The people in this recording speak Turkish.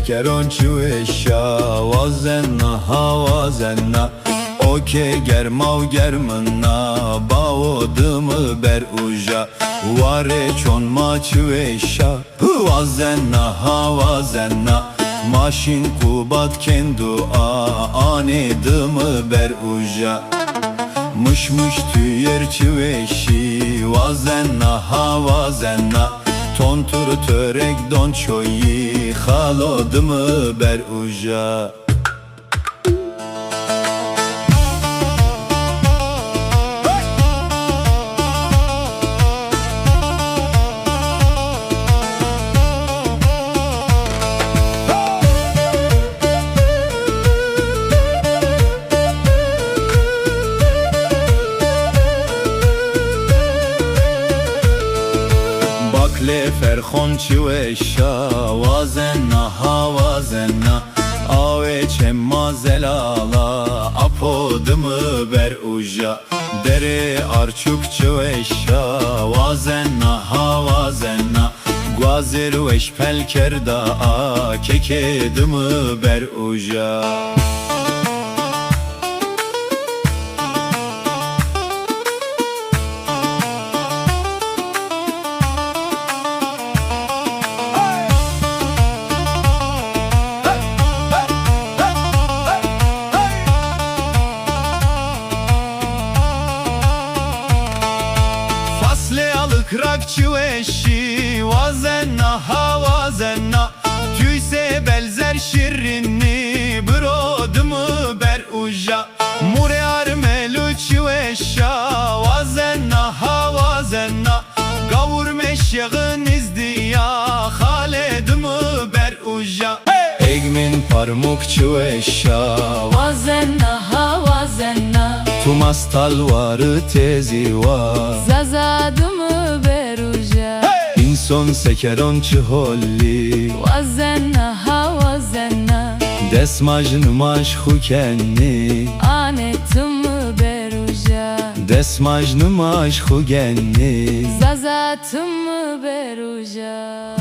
sekeron çuveşa vazenna havazenna Oke germav germına bavodımı ber uja Vare çon ma çuveşa vazenna havazenna Maşin kubat kendu anedımı ber uja Mışmış tüyer çuveşi vazenna havazenna Tontur törek don çoyi halodımı ber uja Le ferkhon çuveşa vazenna havazenna Ave çemma zelala apodımı ber uja Dere arçuk çuveşa vazenna havazenna Guazer veş pelkerda kekedımı ber uja Krak çuveşi vazenna havazenna Tüyse belzer şirinni brodımı ber uja Mure armelu çuveşa vazenna havazenna Gavur meşyağın izdiya haledımı ber uja Egmin parmuk çuveşa vazenna havazenna Tumas talvarı tezi var Zazadımı beruja İnson sekeron çiholli vazenna havazenna Desmajn maşhu kenni Anetımı beruja Desmajn maşhu genni Zazatımı beruja